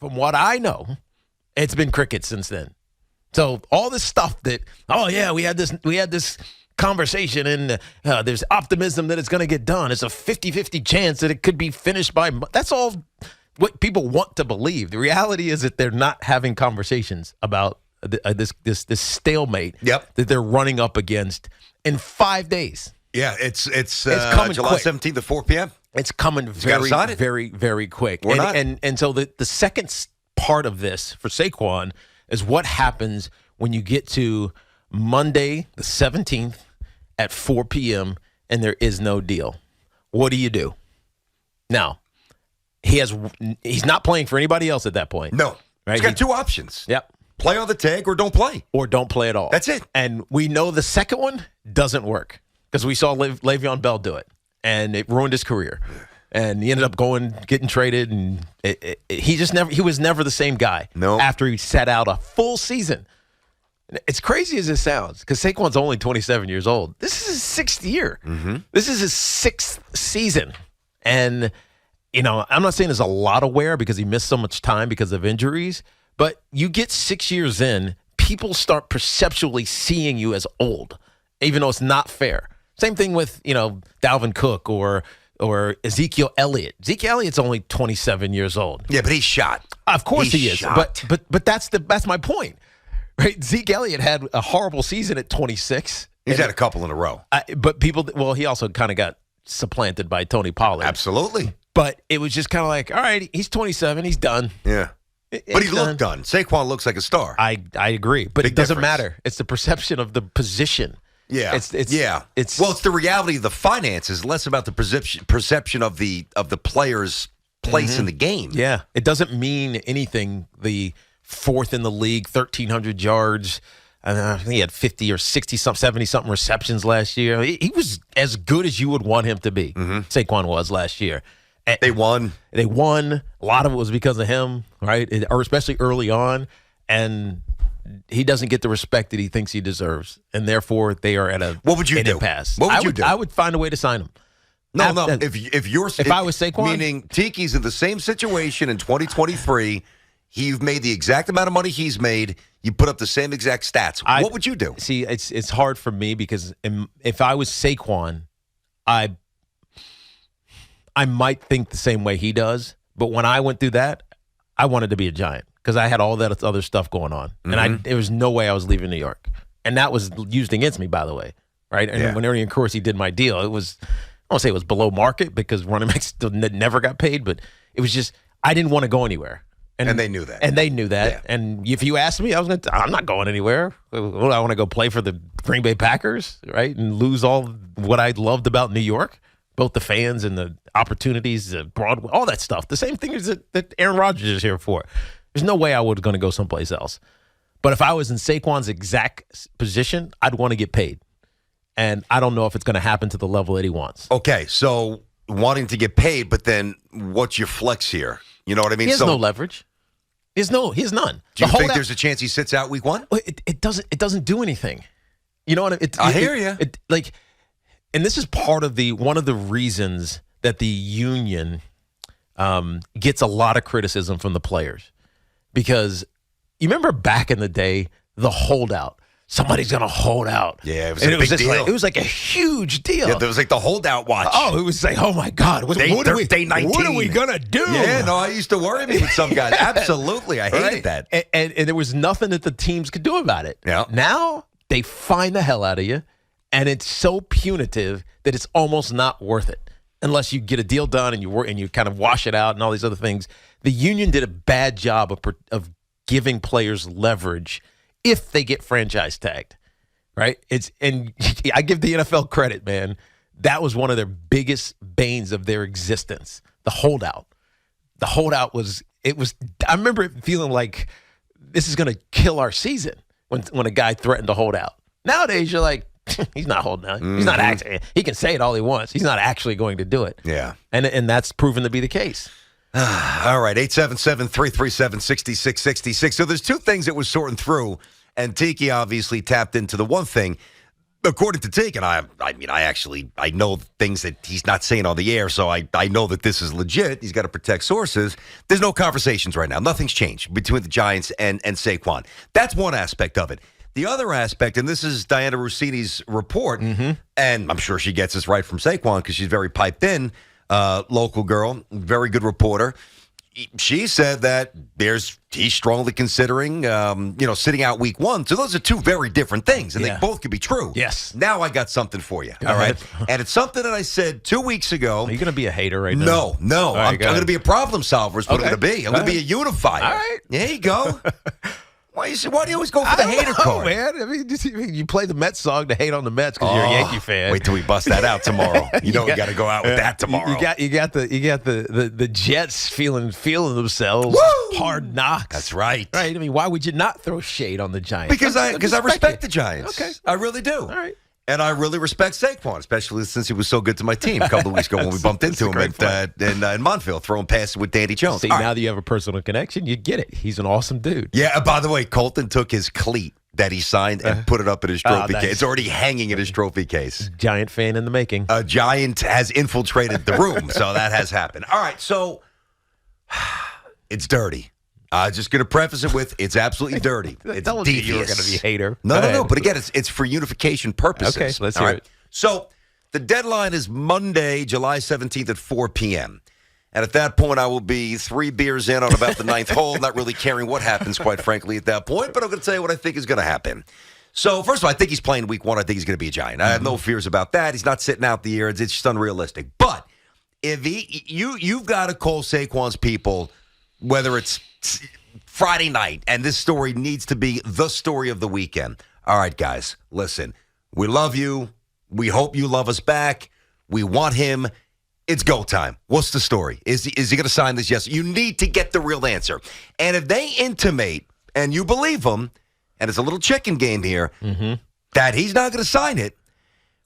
from what I know, it's been crickets since then. So all this stuff that, we had this conversation, and there's optimism that it's going to get done. It's a 50-50 chance that it could be finished by. That's all what people want to believe. The reality is that they're not having conversations about this stalemate that they're running up against in 5 days. Yeah, it's coming July quick. 17th at 4 p.m. It's coming very, very, very quick. And so the second part of this for Saquon is what happens when you get to Monday the 17th at 4 p.m. and there is no deal. What do you do? Now, he's not playing for anybody else at that point. No. Right? He's got two options. Yep. Play on the tag or don't play. Or don't play at all. That's it. And we know the second one doesn't work because we saw Le'Veon Bell do it, and it ruined his career. And he ended up getting traded, and he was never the same guy after he sat out a full season. It's crazy as it sounds, because Saquon's only 27 years old. This is his sixth year. Mm-hmm. This is his sixth season. And, I'm not saying there's a lot of wear because he missed so much time because of injuries, but you get 6 years in, people start perceptually seeing you as old, even though it's not fair. Same thing with, Dalvin Cook or Ezekiel Elliott. Ezekiel Elliott's only 27 years old. Yeah, but he's shot. Of course he is. Shot. But that's my point. Right? Zeke Elliott had a horrible season at 26. He's had a couple in a row. But he also kind of got supplanted by Tony Pollard. Absolutely. But it was just kind of like, all right, he's 27, he's done. Yeah. But he looked done. Saquon looks like a star. I agree, but Big it doesn't difference. matter. It's the perception of the position. Yeah. It's the reality of the finances, less about the perception of the player's place in the game. Yeah. It doesn't mean anything. The fourth in the league, 1,300 yards. I think he had 50 or 60-something, 70-something receptions last year. He was as good as you would want him to be. Saquon was last year. They won. A lot of it was because of him, right? Or especially early on. And he doesn't get the respect that he thinks he deserves. And therefore, they are at an impasse. What would you do? I would find a way to sign him. No. If I was Saquon, meaning Tiki's in the same situation in 2023, you've made the exact amount of money he's made. You put up the same exact stats. What would you do? See, it's hard for me because if I was Saquon, I might think the same way he does. But when I went through that, I wanted to be a Giant because I had all that other stuff going on, and there was no way I was leaving New York, and that was used against me, by the way, right? And when Ernie and Corsi did my deal, it was, I don't want to say it was below market because running backs never got paid, but it was just I didn't want to go anywhere. And they knew that. And they knew that. Yeah. And if you asked me, I'm not going anywhere. I want to go play for the Green Bay Packers, right? And lose all what I loved about New York, both the fans and the opportunities, Broadway, all that stuff. The same thing as that Aaron Rodgers is here for. There's no way I was going to go someplace else. But if I was in Saquon's exact position, I'd want to get paid. And I don't know if it's going to happen to the level that he wants. Okay, so wanting to get paid, but then what's your flex here? You know what I mean? He has no leverage. He has none. Do you think there's a chance he sits out week one? It doesn't do anything. You know what I hear you. And this is part of one of the reasons that the union gets a lot of criticism from the players, because you remember back in the day, the holdout. Somebody's going to hold out. Yeah, it was a big deal. It was like a huge deal. Yeah, there was like the holdout watch. Oh, it was like, oh my God, what are we going to do? Yeah, no, I used to worry me with some guys. Absolutely, I hated that. And there was nothing that the teams could do about it. Yeah. Now they fine the hell out of you, and it's so punitive that it's almost not worth it unless you get a deal done and you kind of wash it out and all these other things. The union did a bad job of giving players leverage if they get franchise tagged, right? And I give the NFL credit, man. That was one of their biggest banes of their existence. The holdout. The holdout was. I remember it feeling like this is going to kill our season when a guy threatened to hold out. Nowadays, you're like, he's not holding out. He's not actually. He can say it all he wants. He's not actually going to do it. Yeah, and that's proven to be the case. All right, 877-337-6666. So there's two things that we're sorting through, and Tiki obviously tapped into the one thing. according to Tiki, and I know things that he's not saying on the air, so I know that this is legit. He's got to protect sources. There's no conversations right now. Nothing's changed between the Giants and Saquon. That's one aspect of it. The other aspect, and this is Diana Rossini's report, and I'm sure she gets this right from Saquon because she's very piped in, local girl, very good reporter. She said that he's strongly considering, sitting out week 1. So those are two very different things, and they both could be true. Yes. Now I got something for you. Go all ahead. right. And it's something that I said 2 weeks ago. Are you going to be a hater right now? No. Right, I'm going to be a problem solver. Is what I'm going to be. I'm going to be a unifier. All right. There you go. Why do you always go for the hater card? Man. I mean, you play the Mets song to hate on the Mets because you're a Yankee fan. Wait till we bust that out tomorrow. You know we got to go out with that tomorrow. You got the Jets feeling themselves. Woo! Hard knocks. That's right. Right. I mean, why would you not throw shade on the Giants? Because I respect the Giants. Okay. I really do. All right. And I really respect Saquon, especially since he was so good to my team a couple of weeks ago when we bumped into him in Montville, throwing passes with Danny Jones. See, now that you have a personal connection, you get it. He's an awesome dude. Yeah, by the way, Colton took his cleat that he signed and put it up in his trophy nice. case. It's already hanging in his trophy case. Giant fan in the making. A Giant has infiltrated the room, so that has happened. All right, so it's dirty. Just going to preface it with, it's absolutely dirty. It's devious. You were going to be a hater. No. But again, it's for unification purposes. Okay, let's hear it. So the deadline is Monday, July 17th at 4 p.m. And at that point, I will be 3 beers in on about the 9th hole, not really caring what happens, quite frankly, at that point. But I'm going to tell you what I think is going to happen. So, first of all, I think he's playing week 1. I think he's going to be a Giant. I have no fears about that. He's not sitting out the year. It's just unrealistic. But if you've got to call Saquon's people, whether it's Friday night, and this story needs to be the story of the weekend. All right, guys, listen. We love you. We hope you love us back. We want him. It's go time. What's the story? Is he going to sign this? Yes. You need to get the real answer. And if they intimate, and you believe them, and it's a little chicken game here, that he's not going to sign it,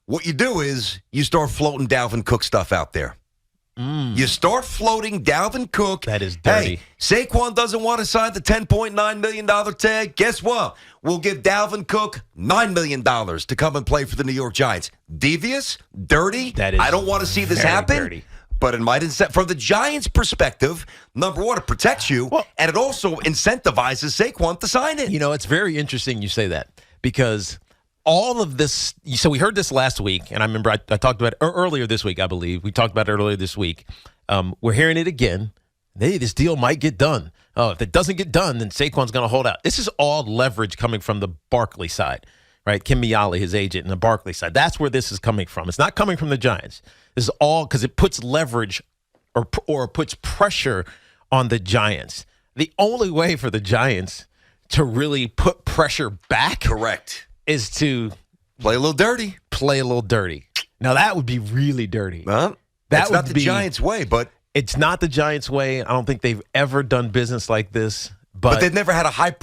what you do is you start floating Dalvin Cook stuff out there. You start floating Dalvin Cook. That is dirty. Hey, Saquon doesn't want to sign the $10.9 million tag. Guess what? We'll give Dalvin Cook $9 million to come and play for the New York Giants. Devious? Dirty? That is I don't want to see this happen. Dirty. But it might from the Giants' perspective, number one, it protects you, and it also incentivizes Saquon to sign it. You know, it's very interesting you say that because all of this, so we heard this last week, and I remember I talked about it earlier this week, I believe. We talked about it earlier this week. We're hearing it again. Hey, this deal might get done. Oh, if it doesn't get done, then Saquon's going to hold out. This is all leverage coming from the Barkley side, right? Kim Miali, his agent, and the Barkley side. That's where this is coming from. It's not coming from the Giants. This is all because it puts leverage or puts pressure on the Giants. The only way for the Giants to really put pressure back, correct, is to play a little dirty. Now that would be really dirty. That's not the Giants' way, but it's not the Giants' way. I don't think they've ever done business like this. But they've never had a high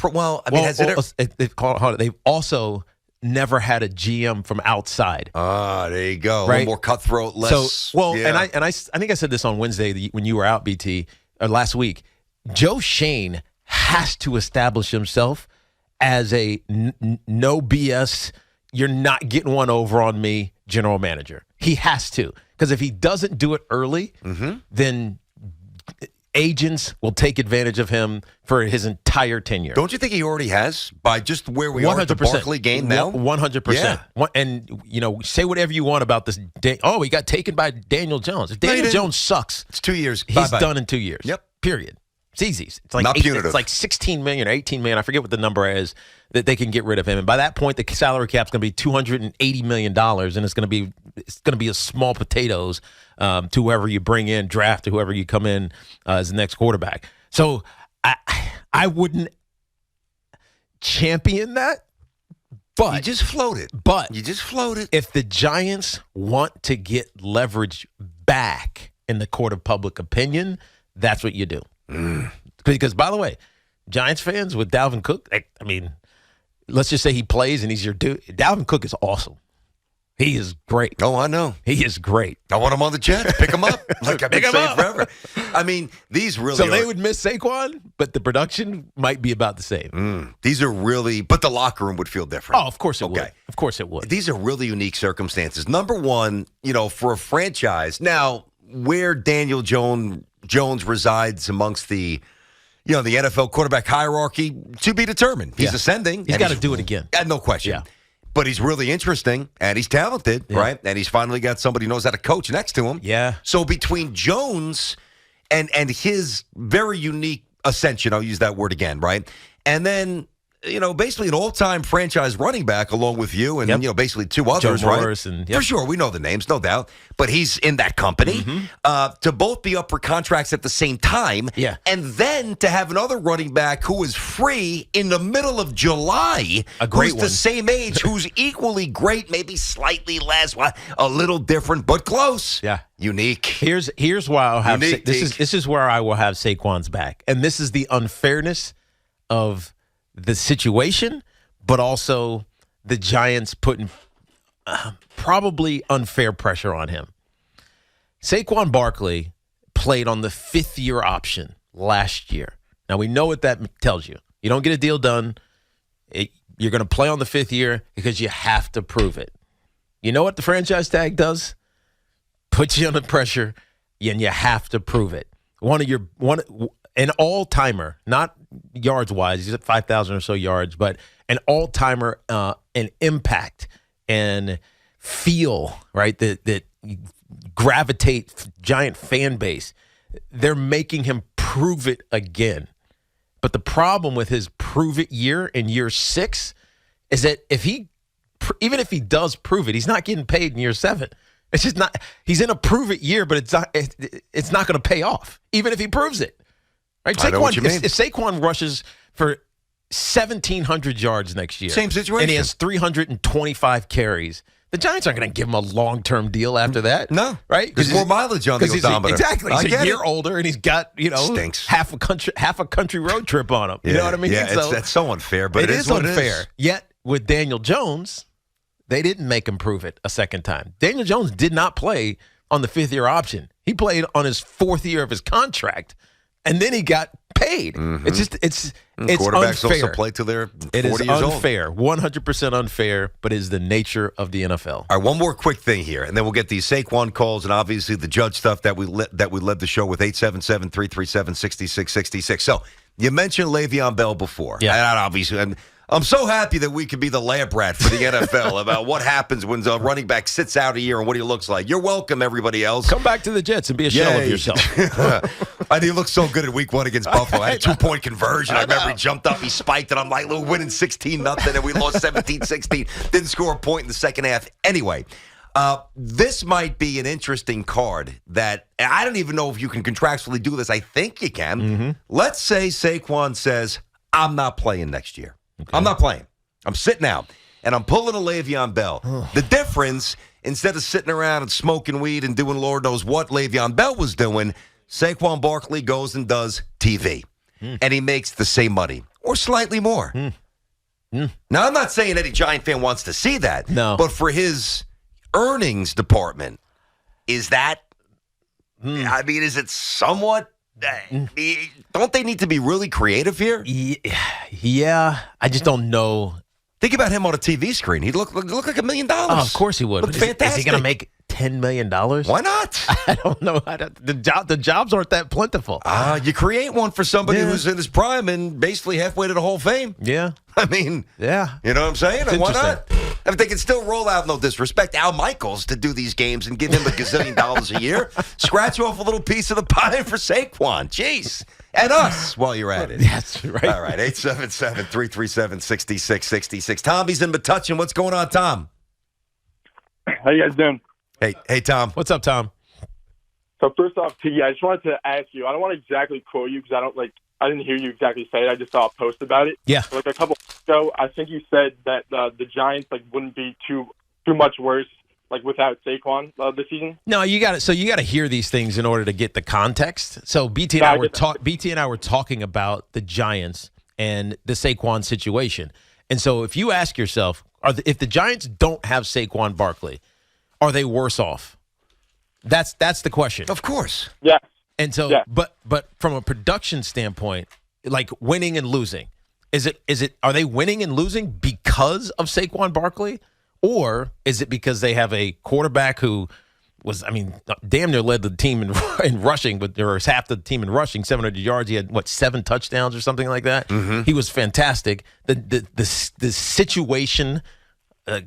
they've also never had a GM from outside. There you go. Right? A little more cutthroat, less. And I think I said this on Wednesday when you were out, BT, last week. Joe Shane has to establish himself as a no BS, you're not getting one over on me general manager. He has to. Because if he doesn't do it early, then agents will take advantage of him for his entire tenure. Don't you think he already has by just where we are at the Barkley game now? 100%. Yeah. And, say whatever you want about this. He got taken by Daniel Jones. If Daniel Jones sucks, it's 2 years. He's done in 2 years. Yep. Period. It's easy. It's like not punitive. It's like $16 million or $18 million. I forget what the number is that they can get rid of him. And by that point, the salary cap's going to be $280 million, and it's going to be a small potatoes to whoever you bring in, draft, to whoever you come in as the next quarterback. So I wouldn't champion that. But you just float it. If the Giants want to get leverage back in the court of public opinion, that's what you do. Because, by the way, Giants fans with Dalvin Cook, let's just say he plays and he's your dude. Dalvin Cook is awesome. He is great. Oh, I know. He is great. I want him on the Jets. Pick him up. Like I've been Pick him saying up. forever. I mean, these really So are. they would miss Saquon, but the production might be about the same. These are really, but the locker room would feel different. Oh, of course it would. Of course it would. These are really unique circumstances. Number one, for a franchise, now where Daniel Jones resides amongst the NFL quarterback hierarchy to be determined. He's ascending. He's got to do it again. No question. Yeah. But he's really interesting, and he's talented, right? And he's finally got somebody who knows how to coach next to him. Yeah. So between Jones and his very unique ascension, I'll use that word again, right? And then, basically an all-time franchise running back along with you and, basically two others, Joe right? Morris and, For sure, we know the names, no doubt. But he's in that company. To both be up for contracts at the same time. Yeah. And then to have another running back who is free in the middle of July. A great who's one. the same age, who's equally great, maybe slightly less, a little different, but close. Yeah. Unique. Here's why I'll have Unique, this is where I will have Saquon's back. And this is the unfairness of the situation, but also the Giants putting probably unfair pressure on him. Saquon Barkley played on the 5th-year option last year. Now, we know what that tells you. You don't get a deal done. You're going to play on the 5th year because you have to prove it. You know what the franchise tag does? Puts you under pressure, and you have to prove it. An all-timer, not yards-wise, he's at 5,000 or so yards, but an all-timer, an impact and feel, right, that gravitate Giant fan base. They're making him prove it again. But the problem with his prove it year in year 6 is that even if he does prove it, he's not getting paid in year 7. It's just not. He's in a prove it year, but it's not going to pay off, even if he proves it. Right? I know what you mean. If Saquon rushes for 1,700 yards next year, Same situation, and he has 325 carries, the Giants aren't going to give him a long-term deal after that. No, right? There's more mileage on the odometer. Exactly. He's a year older, and he's got Stinks. half a country road trip on him. You know what I mean? Yeah, that's so unfair, but it is unfair. It is. Yet with Daniel Jones, they didn't make him prove it a second time. Daniel Jones did not play on the 5th-year option. He played on his 4th year of his contract, and then he got paid. It's just it's quarterbacks unfair. also play till they're 40 It is years old. unfair, 100% unfair, but it is the nature of the NFL. All right, one more quick thing here, and then we'll get these Saquon calls and obviously the Judge stuff that we led the show with 877-337-6666. So you mentioned Le'Veon Bell before. Yeah. And obviously, I'm so happy that we could be the lab rat for the NFL about what happens when a running back sits out a year and what he looks like. You're welcome, everybody else. Come back to the Jets and be a shell of yourself. And he looked so good at week 1 against Buffalo. I had a 2-point conversion. I remember he jumped up, he spiked it. I'm like, we're winning 16-0, and we lost 17-16. Didn't score a point in the second half. Anyway, this might be an interesting card that I don't even know if you can contractually do this. I think you can. Let's say Saquon says, I'm not playing next year. Okay. I'm not playing. I'm sitting out, and I'm pulling a Le'Veon Bell. The difference, instead of sitting around and smoking weed and doing Lord knows what Le'Veon Bell was doing, Saquon Barkley goes and does TV, and he makes the same money or slightly more. Now, I'm not saying any Giant fan wants to see that, but for his earnings department, is that, I mean, is it somewhat... Don't they need to be really creative here? Yeah, I just don't know. Think about him on a TV screen. He'd look like $1 million. Oh, of course he would. Look fantastic. Is he going to make $10 million? Why not? I don't know. The jobs aren't that plentiful. You create one for somebody who's in his prime and basically halfway to the Hall of Fame. Yeah. I mean, yeah. You know what I'm saying? It's Why not? I mean, they can still roll out, no disrespect, Al Michaels to do these games and give him $1 gazillion a year. Scratch off a little piece of the pie for Saquon. Jeez. And us while you're at it. That's right. All right, 877-337-6666. Tommy's in Metuchen. What's going on, Tom? How you guys doing? Hey, Tom. What's up, Tom? So first off, Tiki, I just wanted to ask you. I don't want to exactly quote you because I didn't hear you exactly say it. I just saw a post about it. Yeah. Like a couple weeks ago, I think you said that the Giants wouldn't be too much worse without Saquon this season. No, you got to hear these things in order to get the context. So BT and I were talking about the Giants and the Saquon situation. And so if you ask yourself, if the Giants don't have Saquon Barkley, are they worse off? That's the question. Of course. Yeah. And so, Yeah. but from a production standpoint, like winning and losing, are they winning and losing because of Saquon Barkley, or is it because they have a quarterback who was, damn near led the team in rushing, but there was half the team in rushing, 700 yards. He had 7 touchdowns or something like that. Mm-hmm. He was fantastic. The situation,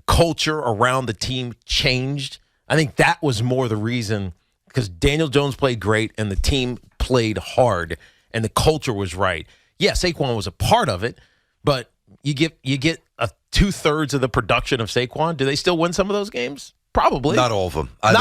culture around the team changed. I think that was more the reason, because Daniel Jones played great and the team played hard and the culture was right. Yeah, Saquon was a part of it, but you get a 2/3 of the production of Saquon. Do they still win some of those games? Probably. Not all of them. I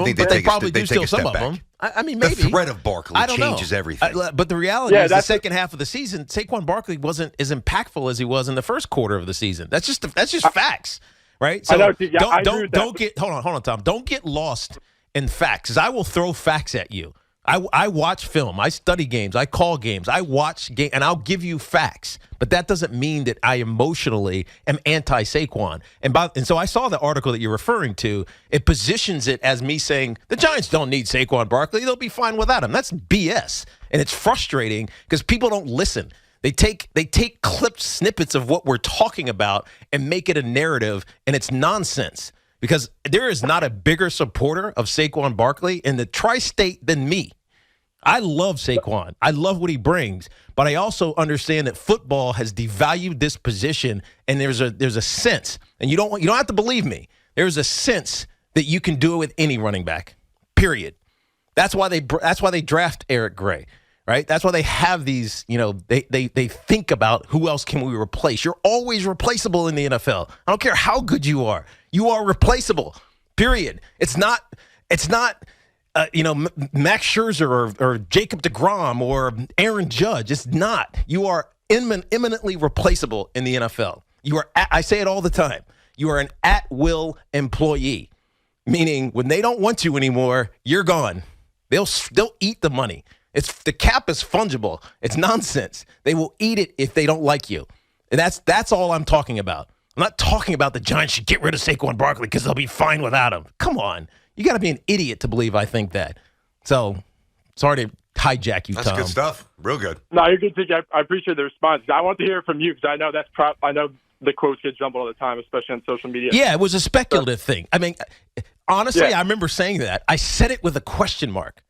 think they probably do still some of them. Maybe. The threat of Barkley changes everything. But the reality is the second half of the season, Saquon Barkley wasn't as impactful as he was in the first quarter of the season. That's just facts, right? So don't get hold on, Tom. Don't get lost in facts, because I will throw facts at you. I watch film. I study games. I call games. I watch games, and I'll give you facts. But that doesn't mean that I emotionally am anti-Saquon. And so I saw the article that you're referring to. It positions it as me saying the Giants don't need Saquon Barkley. They'll be fine without him. That's BS. And it's frustrating because people don't listen. They take clipped snippets of what we're talking about and make it a narrative, and it's nonsense. Because there is not a bigger supporter of Saquon Barkley in the tri-state than me. I love Saquon. I love what he brings. But I also understand that football has devalued this position, and there's a sense, and you don't have to believe me. There's a sense that you can do it with any running back. Period. That's why they draft Eric Gray. Right? That's why they have these, they think about who else can we replace. You're always replaceable in the NFL. I don't care how good you are. You are replaceable. Period. It's not Max Scherzer or Jacob deGrom or Aaron Judge. It's not. You are imminently replaceable in the NFL. I say it all the time. You are an at-will employee, meaning when they don't want you anymore, you're gone. They'll eat the money. The cap is fungible. It's nonsense. They will eat it if they don't like you. And that's all I'm talking about. I'm not talking about the Giants should get rid of Saquon Barkley because they'll be fine without him. Come on. You got to be an idiot to believe I think that. So, sorry to hijack you, Tom. That's good stuff. Real good. No, you're good, Tiki. I appreciate the response. I want to hear it from you because I know I know the quotes get jumbled all the time, especially on social media. Yeah, it was a speculative thing. Honestly, I remember saying that. I said it with a question mark.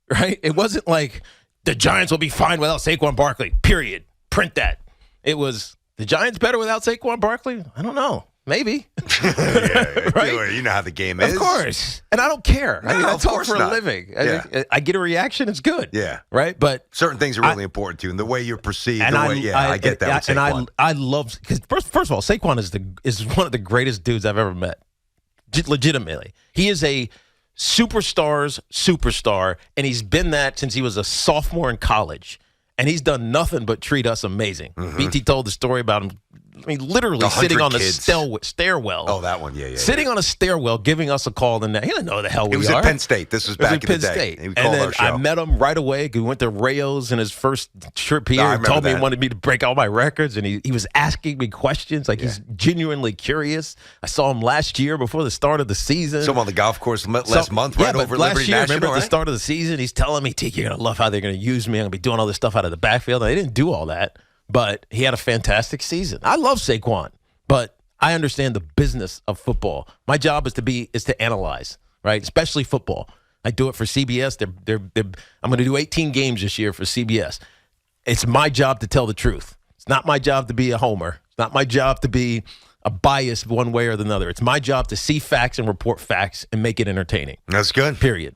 Right? It wasn't like the Giants will be fine without Saquon Barkley, period. Print that. It was the Giants better without Saquon Barkley? I don't know. Maybe. Right? You know how the game is. Of course. And I don't care. I talk for a living. Yeah. I get a reaction. It's good. Yeah. Right? But certain things are really important to you, and the way you're perceived. I get that with Saquon. And I love, because first of all, Saquon is one of the greatest dudes I've ever met. Legitimately. He is a superstar's superstar, and he's been that since he was a sophomore in college, and he's done nothing but treat us amazing. Mm-hmm. BT told the story about him, literally sitting on the stairwell. Oh, that one, yeah. Sitting on a stairwell, giving us a call. He didn't know who the hell we are. It was at Penn State. This was back in the day. And then I met him right away. We went to Rayo's in his first trip here. He told me he wanted me to break all my records, and he was asking me questions. He's genuinely curious. I saw him last year before the start of the season. Saw him on the golf course last month, right over Liberty National. Remember at the start of the season, he's telling me, Tiki, you're going to love how they're going to use me. I'm going to be doing all this stuff out of the backfield. And they didn't do all that, but he had a fantastic season. I love Saquon. But I understand the business of football. My job is to analyze, right? Especially football. I do it for CBS. I'm going to do 18 games this year for CBS. It's my job to tell the truth. It's not my job to be a homer. It's not my job to be a bias one way or the other. It's my job to see facts and report facts and make it entertaining. That's good. Period.